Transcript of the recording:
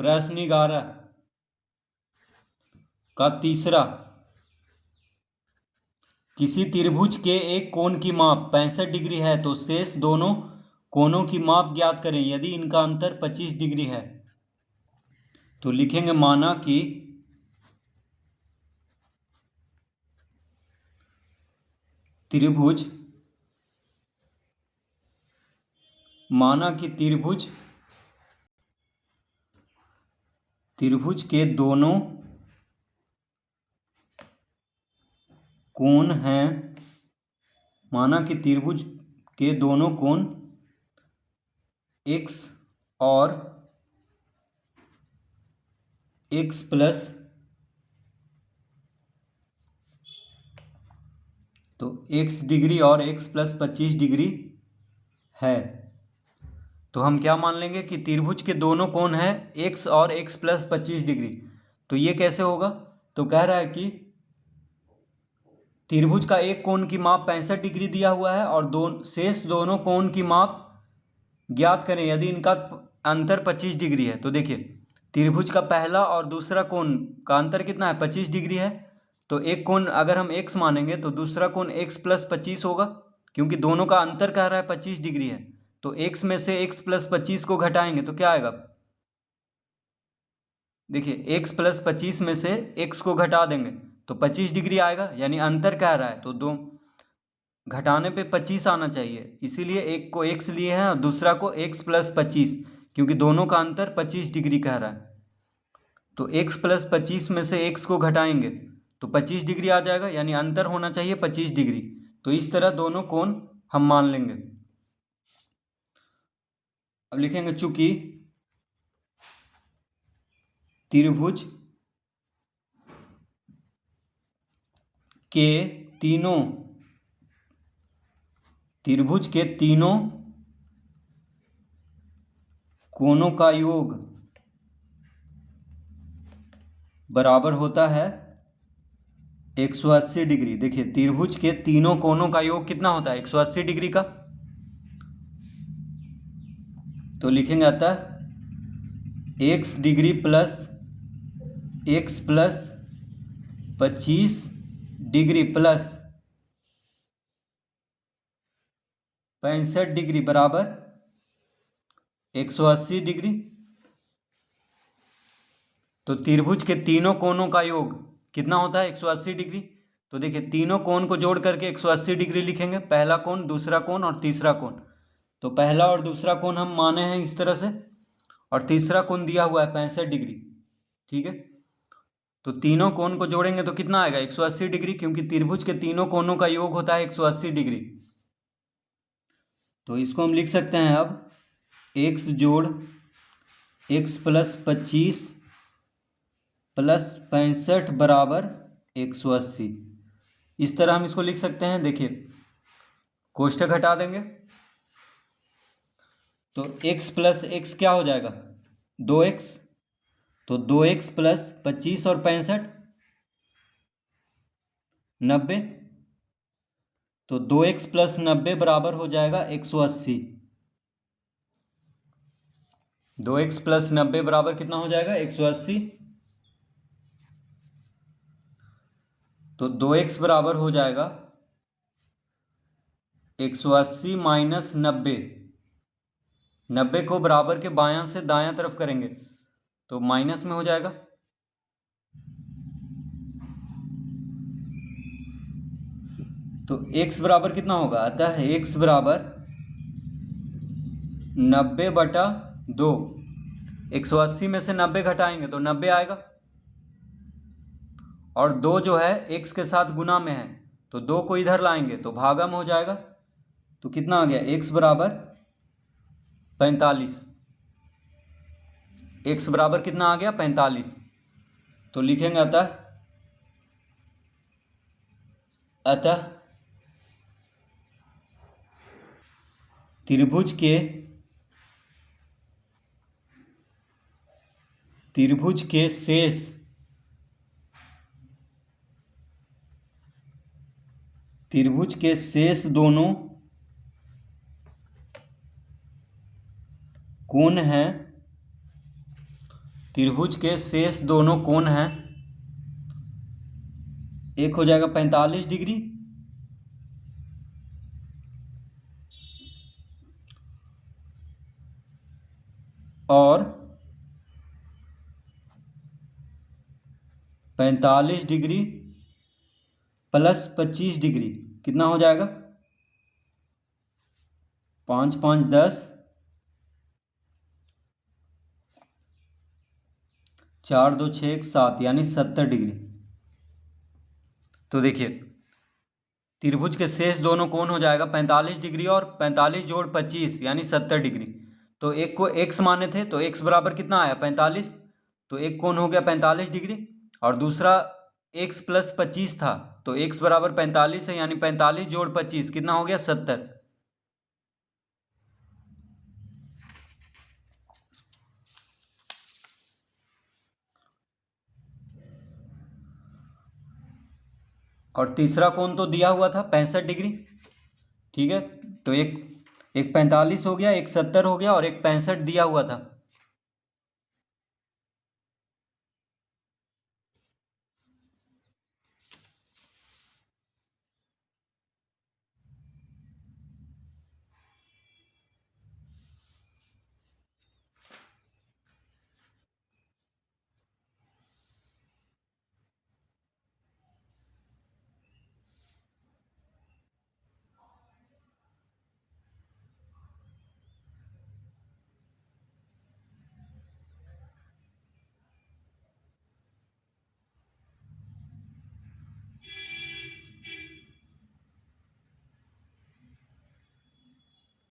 प्रश्न 11 का तीसरा, किसी त्रिभुज के एक कोण की माप 65 डिग्री है तो शेष दोनों कोणों की माप ज्ञात करें यदि इनका अंतर 25 डिग्री है। तो लिखेंगे माना कि त्रिभुज के दोनों कोण हैं, माना कि त्रिभुज के दोनों कोण x और x प्लस, तो x डिग्री और x प्लस 25 डिग्री है। तो हम क्या मान लेंगे कि त्रिभुज के दोनों कोण हैं x और x प्लस 25 डिग्री। तो ये कैसे होगा? तो कह रहा है कि त्रिभुज का एक कोण की माप 65 डिग्री दिया हुआ है और शेष दोनों कोण की माप ज्ञात करें यदि इनका अंतर 25 डिग्री है। तो देखिए त्रिभुज का पहला और दूसरा कोण का अंतर कितना है? 25 डिग्री है। तो एक कोण अगर हम x मानेंगे तो दूसरा कोण x प्लस 25 होगा, क्योंकि दोनों का अंतर कह रहा है 25 डिग्री है। तो x में से x प्लस 25 को घटाएंगे तो क्या आएगा? देखिए x प्लस 25 में से x को घटा देंगे तो 25 डिग्री आएगा, यानी अंतर कह रहा है तो दो घटाने पे 25 आना चाहिए, इसीलिए एक को x लिए हैं और दूसरा को x प्लस 25, क्योंकि दोनों का अंतर 25 डिग्री कह रहा है। तो x प्लस 25 में से x को घटाएंगे तो 25 डिग्री आ जाएगा, यानी अंतर होना चाहिए 25 डिग्री। तो इस तरह दोनों कोण हम मान लेंगे। अब लिखेंगे चूंकि त्रिभुज के तीनों कोणों का योग बराबर होता है 180 डिग्री। देखिए त्रिभुज के तीनों कोणों का योग कितना होता है? 180 डिग्री का। तो लिखेंगे अतः x degree plus x plus 25 degree plus 65 degree बराबर 180 डिग्री। तो त्रिभुज के तीनों कोणों का योग कितना होता है? 180 डिग्री। तो देखिए तीनों कोण को जोड़ करके 180 डिग्री लिखेंगे, पहला कोण, दूसरा कोण और तीसरा कोण। तो पहला और दूसरा कोण हम माने हैं इस तरह से, और तीसरा कोण दिया हुआ है 65 डिग्री। ठीक है, तो तीनों कोण को जोड़ेंगे तो कितना आएगा? 180 डिग्री, क्योंकि त्रिभुज के तीनों कोणों का योग होता है 180 डिग्री। तो इसको हम लिख सकते हैं अब x जोड़ x प्लस 25 प्लस 65 बराबर 180। इस तरह हम इसको लिख सकते हैं। देखिए कोष्ठक हटा देंगे तो x प्लस x क्या हो जाएगा? 2x। तो 2x प्लस 25 और 65 90। तो 2x प्लस 90 बराबर हो जाएगा 180। 2x प्लस 90 बराबर कितना हो जाएगा? 180। तो 2x बराबर हो जाएगा 180 माइनस 90। 90 को बराबर के बायां से दायां तरफ करेंगे तो माइनस में हो जाएगा। तो x बराबर कितना होगा? अतः x बराबर 90/2। 180 में से 90 घटाएंगे तो 90 आएगा, और 2 जो है x के साथ गुना में है तो 2 को इधर लाएंगे तो भागा में हो जाएगा। तो कितना आ गया? x बराबर 45। x बराबर कितना आ गया? 45। तो लिखेंगे अतः त्रिभुज के शेष दोनों कोण हैं त्रिभुज के शेष दोनों कोण हैं, एक हो जाएगा 45 डिग्री और 45 डिग्री प्लस 25 डिग्री, कितना हो जाएगा? 5 5 10, 4 2 6 1 7, यानी 70 डिग्री। तो देखिए त्रिभुज के शेष दोनों कोण हो जाएगा 45 डिग्री और 45 जोड़ 25 यानी 70 डिग्री। तो एक को x माने थे तो x बराबर कितना आया? 45। तो एक कोण हो गया 45 डिग्री और दूसरा x प्लस 25 था, तो x बराबर 45 है, यानी 45 जोड़ 25 कितना हो गया? 70। और तीसरा कोण तो दिया हुआ था 65 डिग्री, ठीक है। तो एक 45 हो गया, एक 70 हो गया और एक 65 दिया हुआ था।